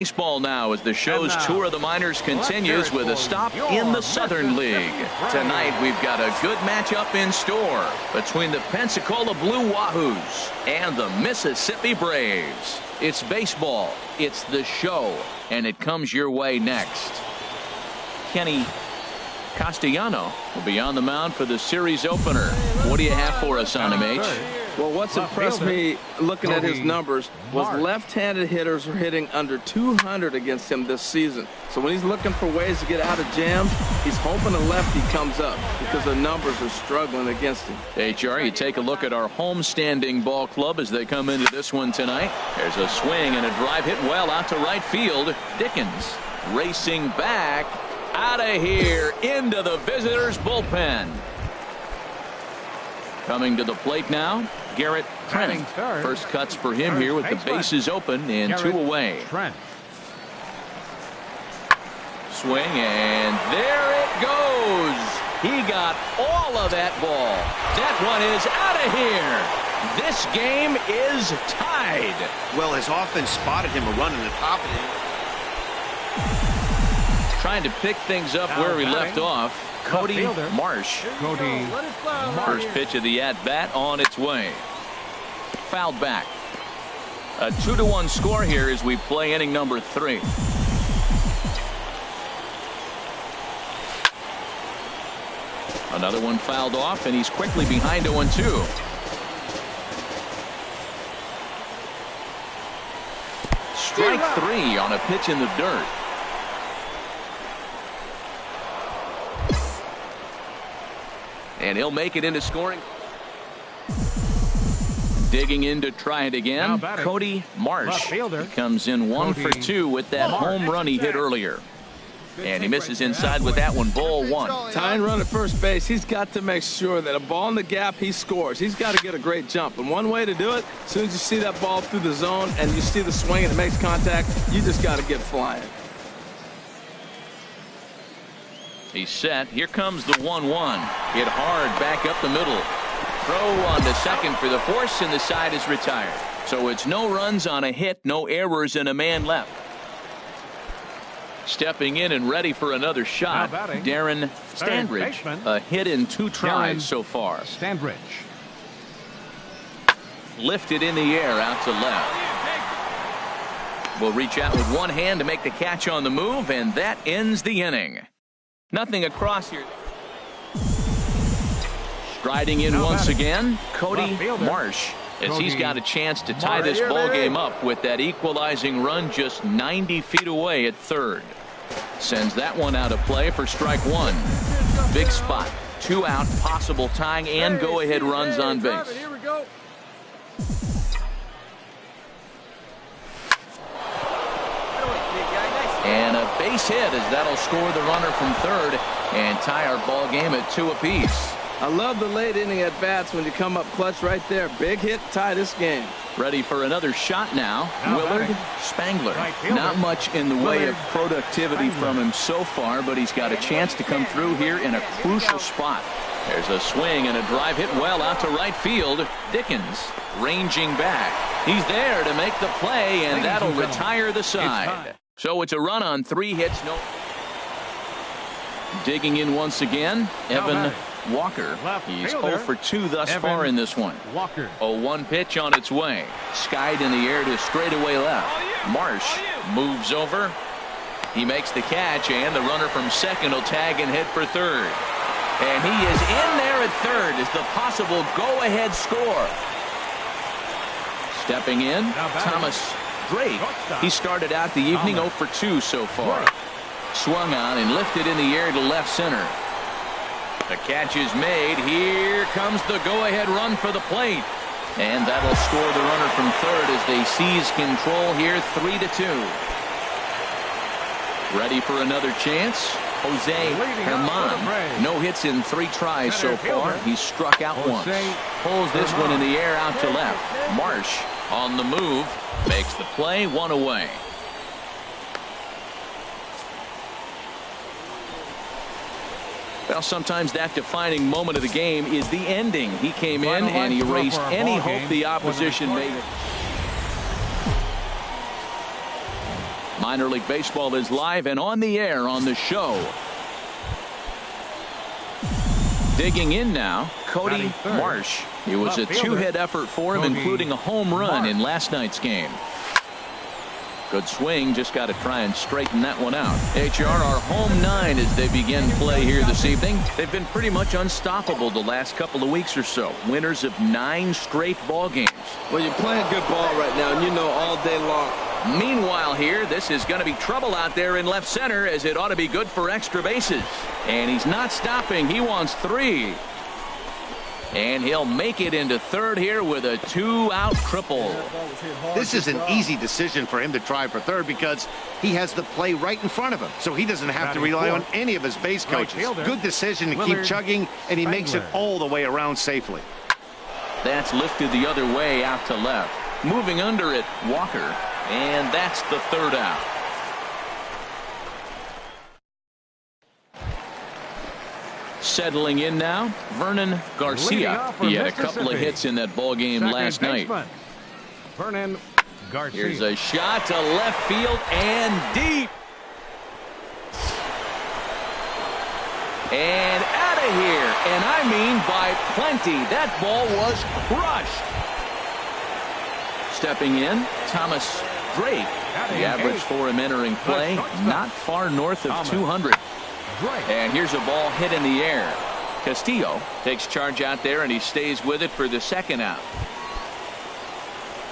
Baseball now as the show's tour of the minors continues with a stop in the Southern League. Tonight we've got a good matchup in store between the Pensacola Blue Wahoos and the Mississippi Braves. It's baseball, it's the show, and it comes your way next. Kenny Castellano will be on the mound for the series opener. What do you have for us on him, H? Well, what's impressed me looking at his numbers was left-handed hitters are hitting under 200 against him this season. So when he's looking for ways to get out of jams, he's hoping a lefty comes up because the numbers are struggling against him. HR, you take a look at our homestanding ball club as they come into this one tonight. There's a swing and a drive hit well out to right field. Dickens racing back out of here into the visitors' bullpen. Coming to the plate now, Garrett Trent. First cuts for him here with the bases open and 2 away. Swing, and there it goes. He got all of that ball. That one is out of here. This game is tied. Well, his offense spotted him a run in the top of it. Trying to pick things up where we left off. Cody Marsh. First pitch of the at-bat on its way. Fouled back. A 2-1 score here as we play inning number 3. Another one fouled off, and he's quickly behind 0-2. Strike 3 on a pitch in the dirt. And he'll make it into scoring. Digging in to try it again. Cody Marsh. He comes in 1 for 2 with that home run he hit earlier. And he misses inside with that one. Ball 1. Tying run at first base. He's got to make sure that a ball in the gap, he scores. He's got to get a great jump. And one way to do it, as soon as you see that ball through the zone and you see the swing and it makes contact, you just got to get flying. He's set. Here comes the 1-1. Hit hard back up the middle. Throw on to second for the force, and the side is retired. So it's no runs on a hit, no errors, and a man left. Stepping in and ready for another shot, Darren Standridge. A hit in 2 tries so far. Standridge. Lifted in the air out to left. Will reach out with one hand to make the catch on the move, and that ends the inning. Nothing across here. Striding in once again, Cody Marsh, as he's got a chance to tie this ball game up with that equalizing run just 90 feet away at third. Sends that one out of play for strike 1. Big spot, 2 out, possible tying and go-ahead runs on base. Here we go. And a base hit as that'll score the runner from third and tie our ball game at 2 apiece. I love the late inning at bats when you come up clutch right there. Big hit, tie this game. Ready for another shot now. Willard Spangler. Not much in the way of productivity from him so far, but he's got a chance to come through here in a crucial spot. There's a swing and a drive hit well out to right field. Dickens ranging back. He's there to make the play, and that'll retire the side. So it's a run on 3 hits. No. Digging in once again, Evan Walker. He's 0 for 2 thus far in this one. 0-1 pitch on its way. Skied in the air to straightaway left. Marsh moves over. He makes the catch, and the runner from second will tag and hit for third. And he is in there at third as the possible go-ahead score. Stepping in, Thomas Drake. He started out the evening 0 for 2 so far. Swung on and lifted in the air to left center. The catch is made. Here comes the go-ahead run for the plate. And that'll score the runner from third as they seize control here 3-2. Ready for another chance? Jose Herman. No hits in 3 tries so far. He's struck out once. Pulls this one in the air out to left. Marsh on the move. Makes the play, 1 away. Well, sometimes that defining moment of the game is the ending. He came in and he erased any hope the opposition made. Minor League Baseball is live and on the air on the show. Digging in now, Cody Marsh. It was a two-hit effort for him, including a home run in last night's game. Good swing, just got to try and straighten that one out. HR, our home 9 as they begin play here this evening. They've been pretty much unstoppable the last couple of weeks or so. Winners of 9 straight ball games. Well, you're playing good ball right now, and you know all day long. Meanwhile here, this is going to be trouble out there in left center, as it ought to be good for extra bases. And he's not stopping. He wants 3. And he'll make it into third here with a 2-out triple. This is an easy decision for him to try for third because he has the play right in front of him, so he doesn't have to rely on any of his base coaches. Good decision to keep chugging, and he makes it all the way around safely. That's lifted the other way out to left. Moving under it, Walker, and that's the 3rd out. Settling in now, Vernon Garcia. He had a couple of hits in that ball game last night. Vernon Garcia. Here's a shot to left field and deep. And out of here. And I mean by plenty. That ball was crushed. Stepping in, Thomas Drake. The average for him entering play, not far north of 200. And here's a ball hit in the air. Castillo takes charge out there, and he stays with it for the 2nd out.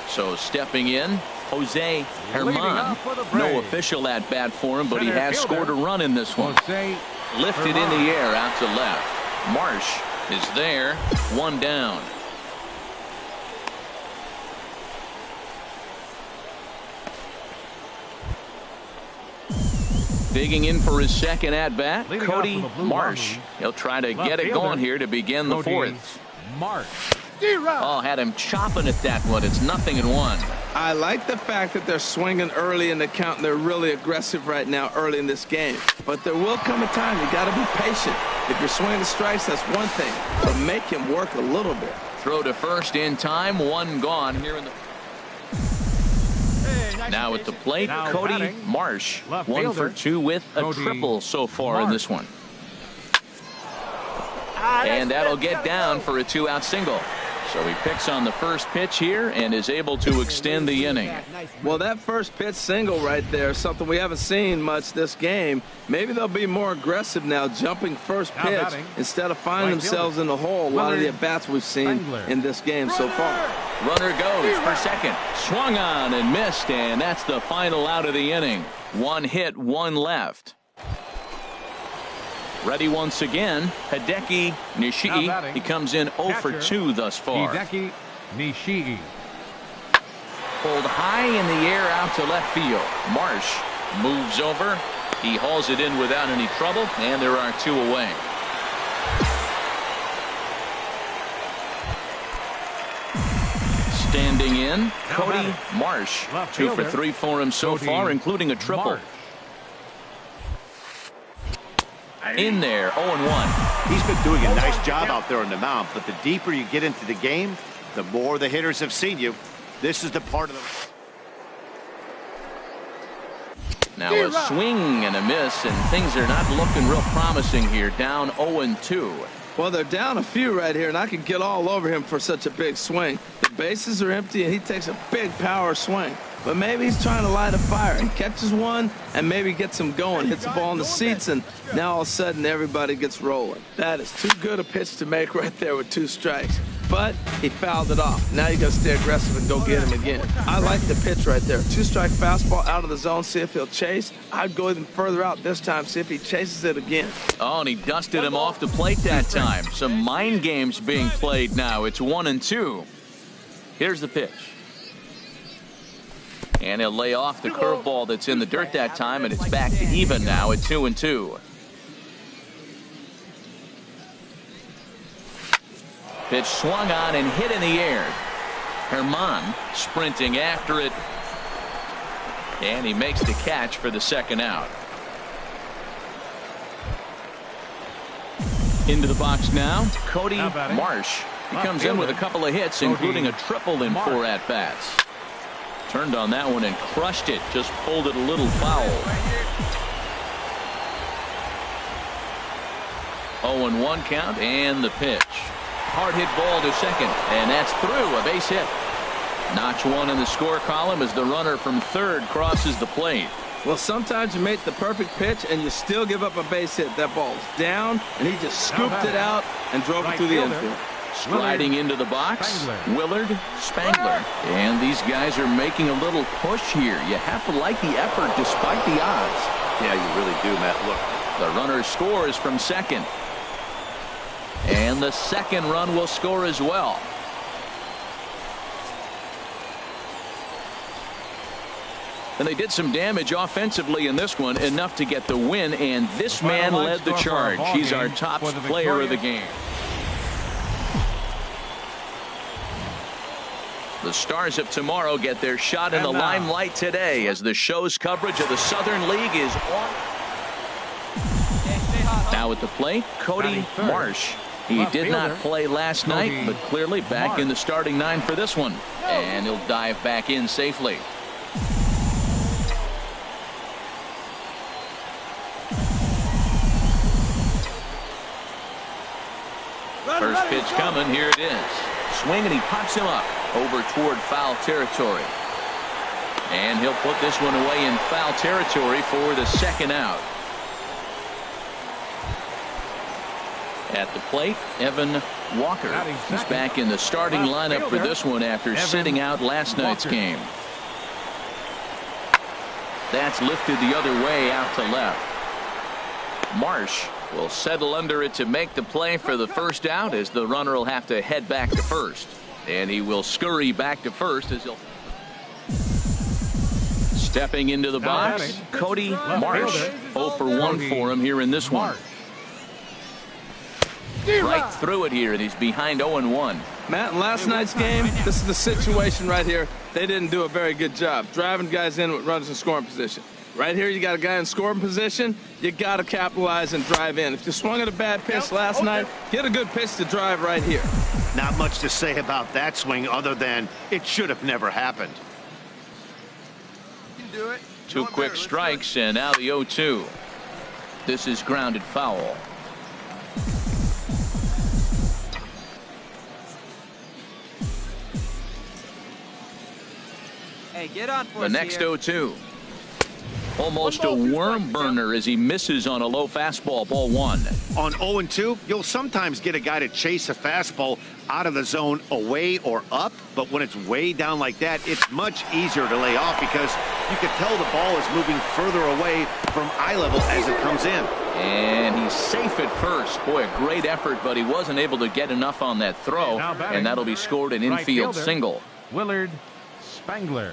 So stepping in, Jose Herman. No official at bat for him, but he has scored a run in this one. Lifted in the air out to left. Marsh is there. 1 down. Digging in for his 2nd at-bat, Cody Marsh. He'll try to get it going here to begin the 4th. Marsh. Oh, had him chopping at that one. It's 0-1. I like the fact that they're swinging early in the count, and they're really aggressive right now early in this game. But there will come a time you got to be patient. If you're swinging strikes, that's one thing, but make him work a little bit. Throw to first in time. 1 gone here in the. Now at the plate, Cody Marsh. 1 for 2 with a triple so far in this one. And that'll get down for a 2-out single. So he picks on the first pitch here and is able to extend the inning. Well, that first pitch single right there is something we haven't seen much this game. Maybe they'll be more aggressive now, jumping first pitch instead of finding themselves in the hole. A lot of the at-bats we've seen in this game so far. Runner goes for second. Swung on and missed, and that's the final out of the inning. 1 hit, 1 left. Ready once again, Hideki Nishii. He comes in 0 for 2 thus far. Hideki Nishii. Pulled high in the air out to left field. Marsh moves over. He hauls it in without any trouble, and there are 2 away. Standing in, Cody Marsh. 2 for 3 for him so far, including a triple. In there, 0-1. He's been doing a nice job out there on the mound, but the deeper you get into the game, the more the hitters have seen you. This is the part of the. Now a swing and a miss, and things are not looking real promising here. Down 0-2. Well, they're down a few right here, and I can get all over him for such a big swing. The bases are empty, and he takes a big power swing. But maybe he's trying to light a fire. He catches one and maybe gets him going, hits the ball in the seats, and now all of a sudden everybody gets rolling. That is too good a pitch to make right there with 2 strikes. But he fouled it off. Now you got to stay aggressive and go get him again. I like the pitch right there. 2-strike fastball out of the zone, see if he'll chase. I'd go even further out this time, see if he chases it again. Oh, and he dusted him off the plate that time. Some mind games being played now. It's 1-2. Here's the pitch. And he'll lay off the curveball that's in the dirt that time, and it's back to even now at 2-2. Pitch swung on and hit in the air. Herman sprinting after it. And he makes the catch for the 2nd out. Into the box now, Cody Marsh. He comes in with a couple of hits, including a triple in 4 at-bats. turned on that one and crushed it. Just pulled it a little foul. 0-1 count and the pitch. Hard hit ball to second, and that's through. A base hit. Notch one in the score column as the runner from third crosses the plate. Well, sometimes you make the perfect pitch and you still give up a base hit. That ball's down, and he just scooped it out and drove it through the infield. Striding into the box, Willard Spangler. And these guys are making a little push here. You have to like the effort despite the odds. Yeah, you really do, Matt. Look. The runner scores from second. And the second run will score as well. And they did some damage offensively in this one, enough to get the win, and this man led the charge. He's our top player of the game. The Stars of tomorrow get their shot in the limelight today as the show's coverage of the Southern League is on. Now at the plate, Cody Marsh. He did not play last night, but clearly back in the starting nine for this one. And he'll dive back in safely. First pitch coming. Here it is. Swing, and he pops him up over toward foul territory. And he'll put this one away in foul territory for the second out. At the plate, Evan Walker. He's back in the starting lineup for this one after sitting out last night's game. That's lifted the other way out to left. Marsh will settle under it to make the play for the first out, as the runner will have to head back to first. And he will scurry back to first as he'll. Stepping into the box, Cody Marsh. 0 for 1 for him here in this one. Right through it here, and he's behind 0-1. Matt, in last night's game, this is the situation right here. They didn't do a very good job driving guys in with runners in scoring position. Right here, you got a guy in scoring position. You got to capitalize and drive in. If you swung at a bad pitch last night, get a good pitch to drive right here. Not much to say about that swing other than it should have never happened. You can do it. Two quick strikes, and now the 0-2. This is grounded foul. Hey, get on for the next 0-2. Almost a worm burner as he misses on a low fastball, ball one. On 0-2, you'll sometimes get a guy to chase a fastball out of the zone away or up, but when it's way down like that, it's much easier to lay off because you can tell the ball is moving further away from eye level as it comes in. And he's safe at first. Boy, a great effort, but he wasn't able to get enough on that throw, and that'll be scored an infield single. Willard Spangler.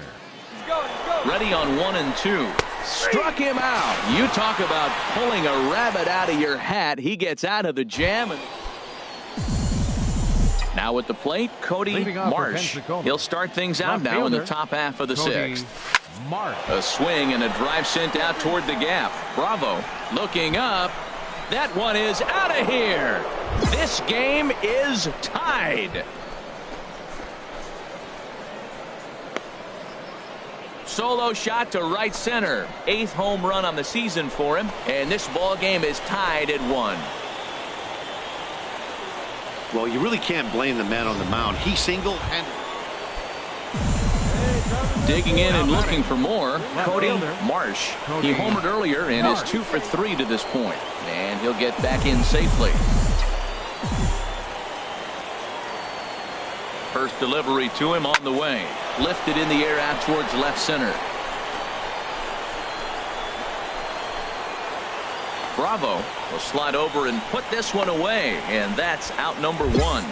Ready on 1 and 2. Struck him out. You talk about pulling a rabbit out of your hat. He gets out of the jam. And now at the plate, Cody Marsh. He'll start things out now in the top half of the sixth. A swing and a drive sent out toward the gap. Bravo looking up. That one is out of here. This game is tied. Solo shot to right center. 8th home run on the season for him, and this ball game is tied at 1. Well, you really can't blame the man on the mound. He singled and digging in and looking for more. Cody Marsh. He homered earlier and is 2 for 3 to this point, and he'll get back in safely. First delivery to him on the way. Lifted in the air out towards left center. Bravo will slide over and put this one away, and that's out number 1.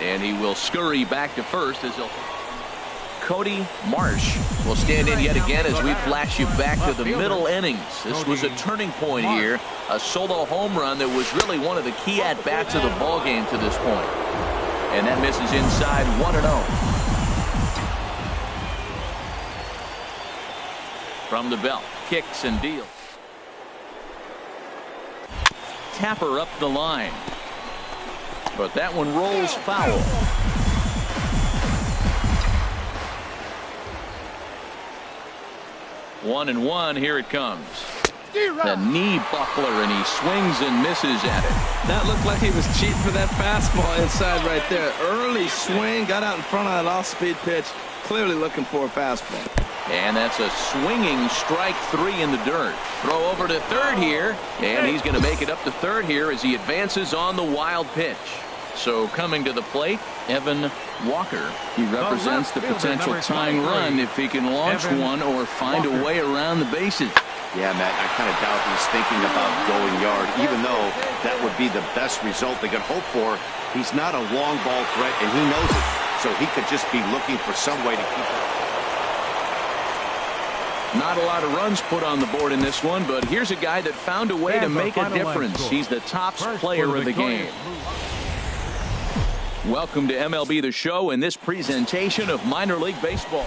And he will scurry back to first as he'll. Cody Marsh will stand in yet again as we flash you back to the middle innings. This was a turning point here. A solo home run that was really one of the key at-bats of the ball game to this point. And that misses inside 1-0. From the belt, kicks and deals. Tapper up the line. But that one rolls foul. 1-1. Here it comes. The knee buckler, and he swings and misses at it. That looked like he was cheating for that fastball inside right there. Early swing, got out in front of that off-speed pitch. Clearly looking for a fastball. And that's a swinging strike 3 in the dirt. Throw over to third here, and he's going to make it up to third here as he advances on the wild pitch. So coming to the plate, Evan Walker. He represents the potential tying run if he can launch one or find a way around the bases. Yeah, Matt, I kind of doubt he's thinking about going yard, even though that would be the best result they could hope for. He's not a long ball threat, and he knows it. So he could just be looking for some way to keep it. Not a lot of runs put on the board in this one, but here's a guy that found a way to make a difference. He's the top player of the game. Welcome to MLB The Show in this presentation of minor league baseball.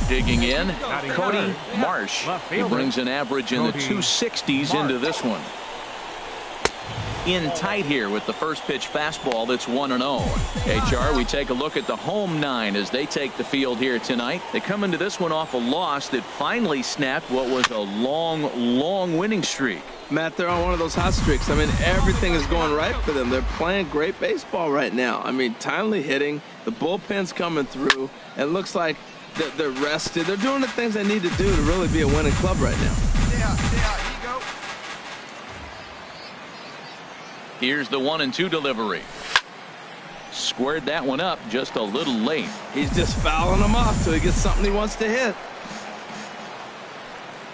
Digging in, Cody Marsh. He brings an average in the 260s into this one. In tight here with the first pitch fastball that's 1-0. HR, we take a look at the home 9 as they take the field here tonight. They come into this one off a loss that finally snapped what was a long winning streak. Matt, they're on one of those hot streaks. I mean, everything is going right for them. They're playing great baseball right now. I mean, timely hitting, the bullpen's coming through. It looks like they're rested. They're doing the things they need to do to really be a winning club right now. Here's the 1-2 delivery. Squared that one up just a little late. He's just fouling them off till he gets something he wants to hit.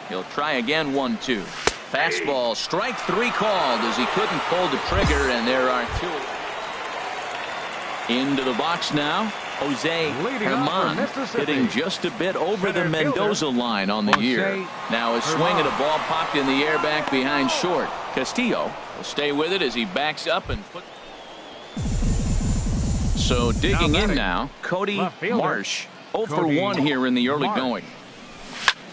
He'll try again. 1-2. Fastball, strike 3 called as he couldn't pull the trigger, and there are 2. Into the box now, Jose Herman hitting just a bit over the Mendoza line on the year. Now a swing at a ball popped in the air back behind short. Castillo will stay with it as he backs up and puts. So digging in now, Cody Marsh. 0 for 1 here in the early going.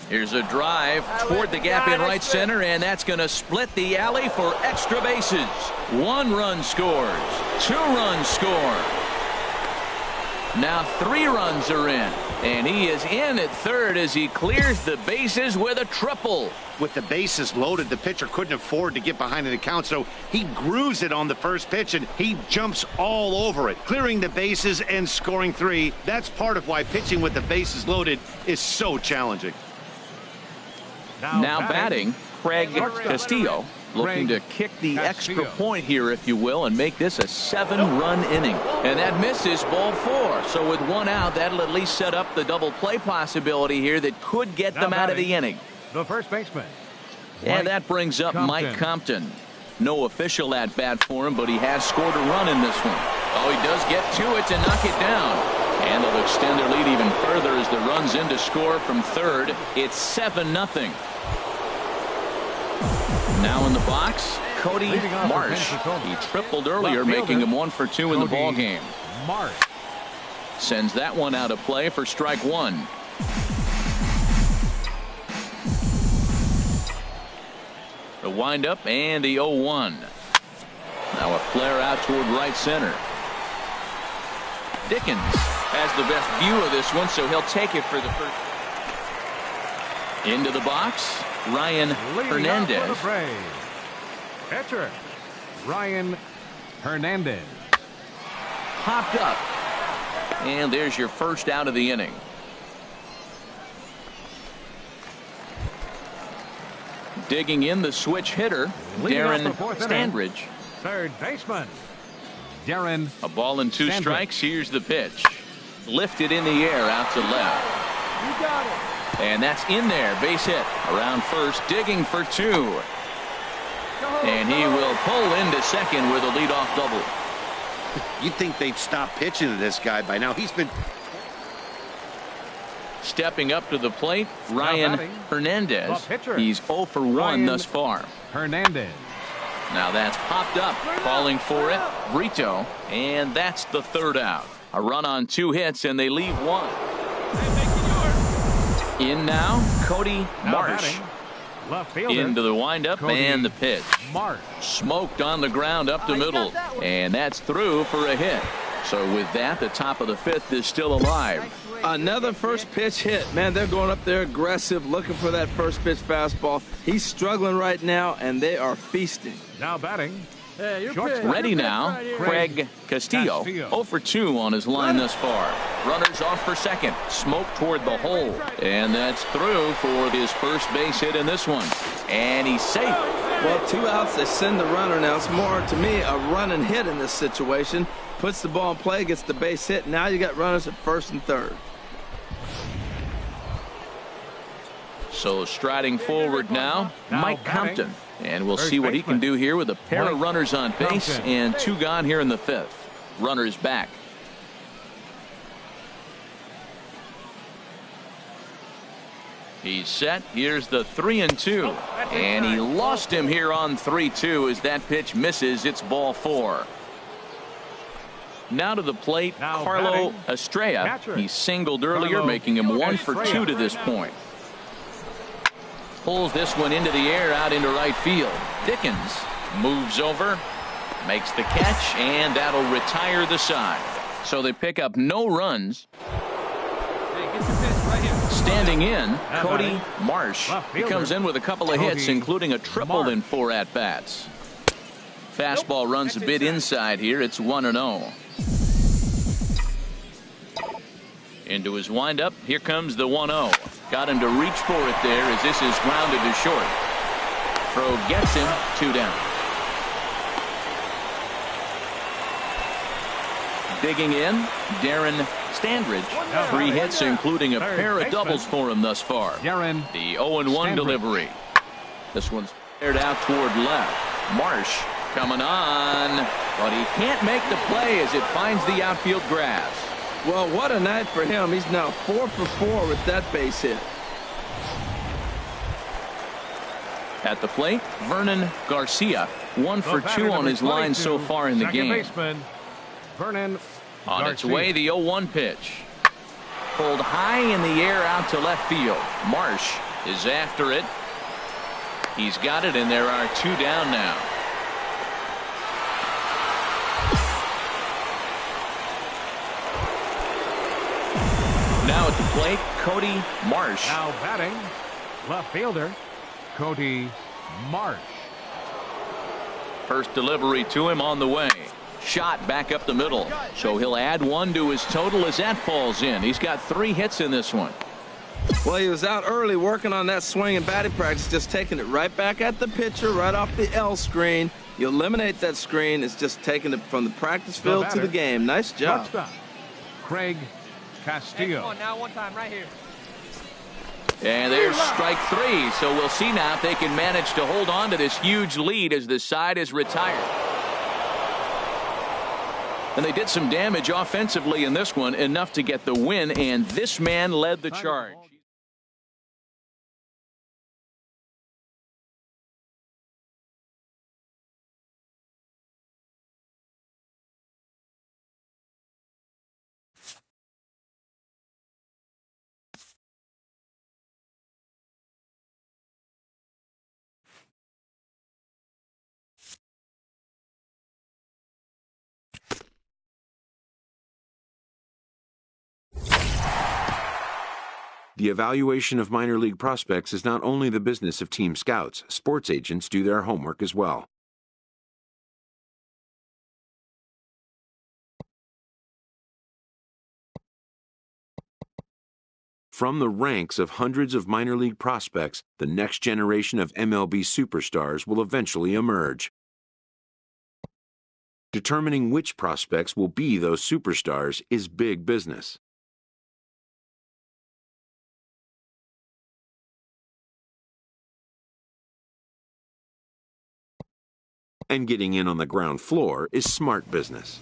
Here's a drive toward the gap in right center, and that's going to split the alley for extra bases. 1 run scores. 2 runs score. Now 3 runs are in, and he is in at third as he clears the bases with a triple. With the bases loaded, the pitcher couldn't afford to get behind an account, so he grooves it on the first pitch, and he jumps all over it, clearing the bases and scoring 3. That's part of why pitching with the bases loaded is so challenging. Now batting, Craig Castillo, looking to kick the extra point here, if you will, and make this a 7-run inning. And that misses, ball 4. So with 1 out, that'll at least set up the double play possibility here that could get them out of the inning. The first baseman. And that brings up Mike Compton. No official at bat for him, but he has scored a run in this one. Oh, he does get to it to knock it down. And they'll extend their lead even further as the run's in to score from third. It's 7-0. Now in the box, Cody Marsh. He tripled earlier, making him 1 for 2 in the ball game. Marsh sends that one out of play for strike 1. The windup and the 0-1. Now a flare out toward right center. Dickens has the best view of this one, so he'll take it for the first. Into the box, Ryan Hernandez. Catcher Ryan Hernandez. Popped up. And there's your first out of the inning. Digging in, the switch hitter, Darren Standridge. Third baseman, Darren. A ball and 2 strikes. Here's the pitch. Lifted in the air out to left. You got it. And that's in there. Base hit. Around first, digging for 2. And he will pull into second with a leadoff double. You'd think they'd stop pitching to this guy by now. He's been stepping up to the plate, Ryan Hernandez. He's 0 for 1 thus far. Hernandez. Now that's popped up, calling for it, Brito, and that's the 3rd out. A run on 2 hits, and they leave 1. In now, Cody Marsh. Into the windup and the pitch. Marsh. Smoked on the ground up the middle, and that's through for a hit. So with that, the top of the 5th is still alive. Another first pitch hit. Man, they're going up there aggressive, looking for that first pitch fastball. He's struggling right now, and they are feasting. Now batting. Ready now, Craig Castillo. 0 for 2 on his line thus far. Runners off for second. Smoke toward the hole. And that's through for his first base hit in this one. And he's safe. Well, 2 outs, they send the runner. Now, it's more, to me, a run and hit in this situation. Puts the ball in play, gets the base hit. Now you got runners at first and third. So striding forward now, Mike Compton. And we'll see what he can do here with a pair of runners on base and 2 gone here in the 5th. Runners back. He's set. Here's the 3-2. And he lost him here on 3-2 as that pitch misses. It's ball 4. Now to the plate, Carlo Estrella. He singled earlier, making him 1 for 2 to this point. Pulls this one into the air out into right field. Dickens moves over, makes the catch, and that'll retire the side. So they pick up no runs. Standing in, Cody Marsh. He comes in with a couple of hits, including a triple in 4 at-bats. Fastball runs a bit inside here. It's 1-0. Into his windup. Here comes the 1-0. Got him to reach for it there as this is grounded to short. Throw gets him. 2 down. Digging in, Darren Standridge. 3 hits, including a pair of doubles for him thus far. The 0-1 delivery. This one's aired out toward left. Marsh coming on, but he can't make the play as it finds the outfield grass. Well, what a night for him. He's now 4 for 4 with that base hit. At the plate, Vernon Garcia. 1 for 2 on his line so far in the game. On its way, the 0-1 pitch. Pulled high in the air out to left field. Marsh is after it. He's got it, and there are 2 down now. Now at the plate, Cody Marsh. Now batting, left fielder, Cody Marsh. First delivery to him on the way. Shot back up the middle. So he'll add 1 to his total as that falls in. He's got 3 hits in this one. Well, he was out early working on that swing in batting practice, just taking it right back at the pitcher, right off the L screen. You eliminate that screen. It's just taking it from the practice field to the game. Nice job. Craig Castillo. Come on now, one time right here. And there's strike 3. So we'll see now if they can manage to hold on to this huge lead as the side is retired. And they did some damage offensively in this one, enough to get the win, and this man led the charge. The evaluation of minor league prospects is not only the business of team scouts. Sports agents do their homework as well. From the ranks of hundreds of minor league prospects, the next generation of MLB superstars will eventually emerge. Determining which prospects will be those superstars is big business. And getting in on the ground floor is smart business.